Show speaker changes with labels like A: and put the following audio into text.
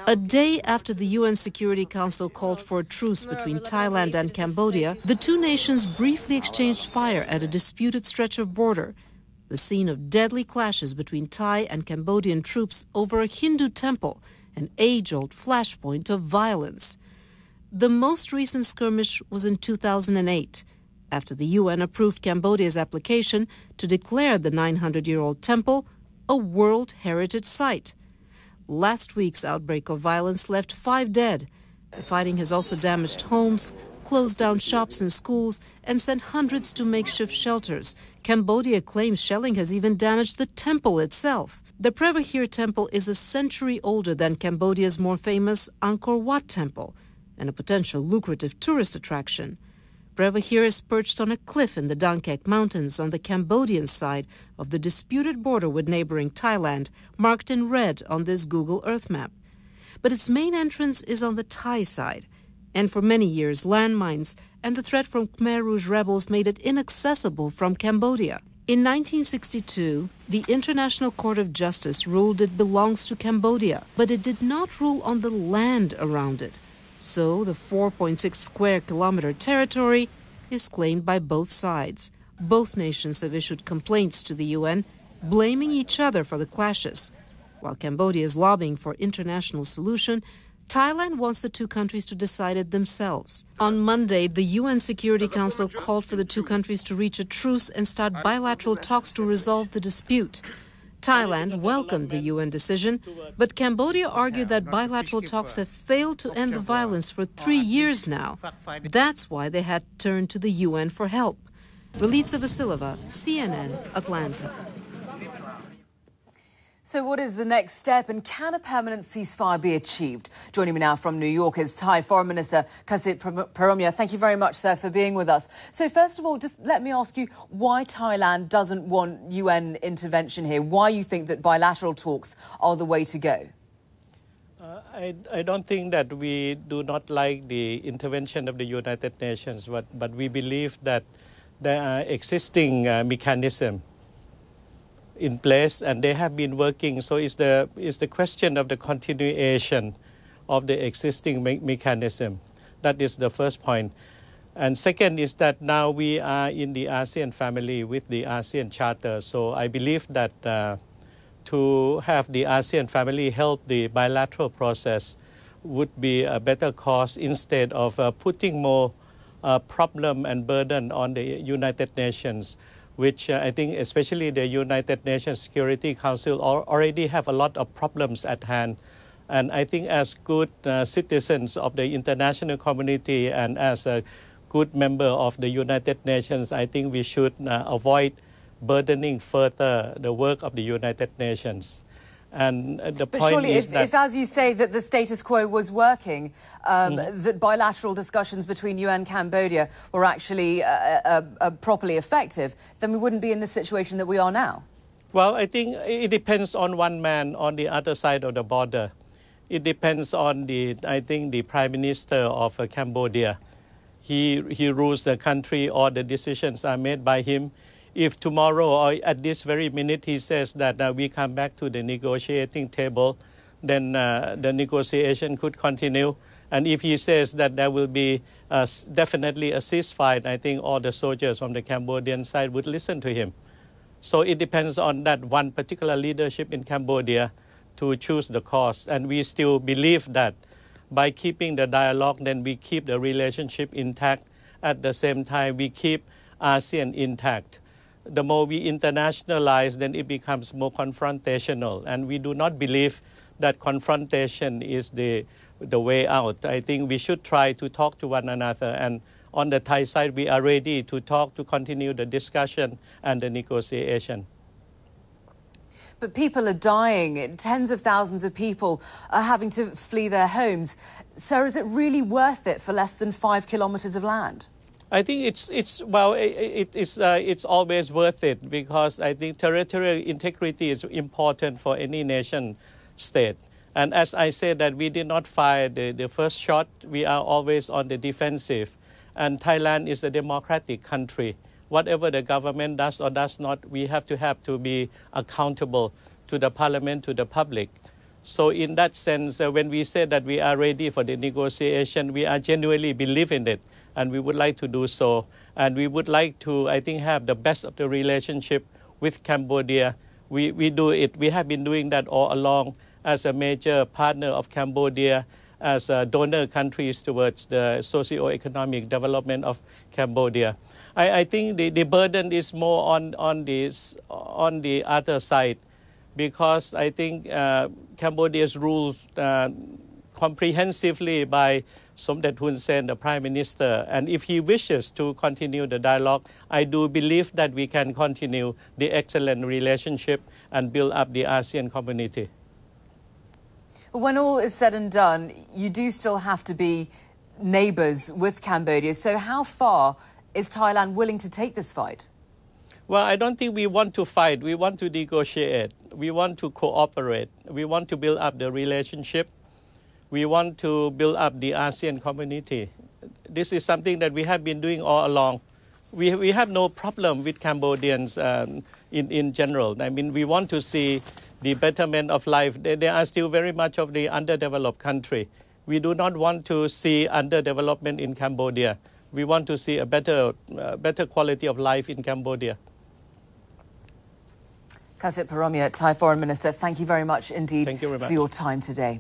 A: A day after the UN Security Council called for a truce between Thailand and Cambodia, the two nations briefly exchanged fire at a disputed stretch of border, the scene of deadly clashes between Thai and Cambodian troops over a Hindu temple, an age-old flashpoint of violence. The most recent skirmish was in 2008, after the UN approved Cambodia's application to declare the 900-year-old temple a World Heritage Site. Last week's outbreak of violence left 5 dead. The fighting has also damaged homes, closed down shops and schools, and sent hundreds to makeshift shelters. Cambodia claims shelling has even damaged the temple itself. The Prevahir temple is a century older than Cambodia's more famous Angkor Wat temple, and a potential lucrative tourist attraction. Prevahir is perched on a cliff in the Dangkek Mountains on the Cambodian side of the disputed border with neighboring Thailand, marked in red on this Google Earth map. But its main entrance is on the Thai side, and for many years landmines and the threat from Khmer Rouge rebels made it inaccessible from Cambodia. In 1962, the International Court of Justice ruled it belongs to Cambodia, but it did not rule on the land around it. So the 4.6 square kilometer territory is claimed by both sides. Both nations have issued complaints to the UN, blaming each other for the clashes. While Cambodia is lobbying for international solution, Thailand wants the two countries to decide it themselves. On Monday, the UN Security Council called for the two countries to reach a truce and start bilateral talks to resolve the dispute. Thailand welcomed the UN decision, but Cambodia argued that bilateral talks have failed to end the violence for 3 years now. That's why they had turned to the UN for help. Relitsa Vasilova, CNN, Atlanta.
B: So what is the next step, and can a permanent ceasefire be achieved? Joining me now from New York is Thai Foreign Minister Kasit Paramya. Thank you very much, sir, for being with us. So first of all, just let me ask you why Thailand doesn't want UN intervention here, why you think that bilateral talks are the way to go.
C: I don't think that we do not like the intervention of the United Nations, but we believe that there are existing mechanisms in place, and they have been working. So it's the question of the continuation of the existing mechanism. That is the first point. And second is that now we are in the ASEAN family with the ASEAN Charter. So I believe that to have the ASEAN family help the bilateral process would be a better cause instead of putting more problem and burden on the United Nations, which I think especially the United Nations Security Council already have a lot of problems at hand. And I think as good citizens of the international community and as a good member of the United Nations, I think we should avoid burdening further the work of the United Nations. And the
B: but
C: point
B: surely
C: is
B: if, as you say, that the status quo was working, that bilateral discussions between you and Cambodia were actually properly effective, then we wouldn't be in the situation that we are now.
C: Well, I think it depends on one man on the other side of the border. It depends on the Prime Minister of Cambodia. He rules the country, or the decisions are made by him. If tomorrow or at this very minute he says that we come back to the negotiating table, then the negotiation could continue. And if he says that there will be definitely a ceasefire, I think all the soldiers from the Cambodian side would listen to him. So it depends on that one particular leadership in Cambodia to choose the course. And we still believe that by keeping the dialogue, then we keep the relationship intact. At the same time, we keep ASEAN intact. The more we internationalize, then it becomes more confrontational. And we do not believe that confrontation is the way out. I think we should try to talk to one another. And on the Thai side, we are ready to talk, to continue the discussion and the negotiation.
B: But people are dying. Tens of thousands of people are having to flee their homes. So is it really worth it for less than 5 kilometers of land?
C: I think it's always worth it, because I think territorial integrity is important for any nation state. And as I said that we did not fire the first shot, we are always on the defensive. And Thailand is a democratic country. Whatever the government does or does not, we have to be accountable to the parliament, to the public. So in that sense, when we say that we are ready for the negotiation, we are genuinely believe in it, and we would like to do so. And we would like to, I think, have the best of the relationship with Cambodia. We do it. We have been doing that all along as a major partner of Cambodia, as a donor countries towards the socio-economic development of Cambodia. I think the burden is more on the other side, because I think Cambodia's rules comprehensively by Somdet Hun Sen, the Prime Minister. And if he wishes to continue the dialogue, I do believe that we can continue the excellent relationship and build up the ASEAN community.
B: When all is said and done, you do still have to be neighbours with Cambodia. So how far is Thailand willing to take this fight?
C: Well, I don't think we want to fight. We want to negotiate. We want to cooperate. We want to build up the relationship. We want to build up the ASEAN community. This is something that we have been doing all along. We have no problem with Cambodians in general. I mean, we want to see the betterment of life. They are still very much of the underdeveloped country. We do not want to see underdevelopment in Cambodia. We want to see a better quality of life in Cambodia.
B: Kasit Paromia, Thai Foreign Minister, thank you very much indeed
C: for
B: your time today.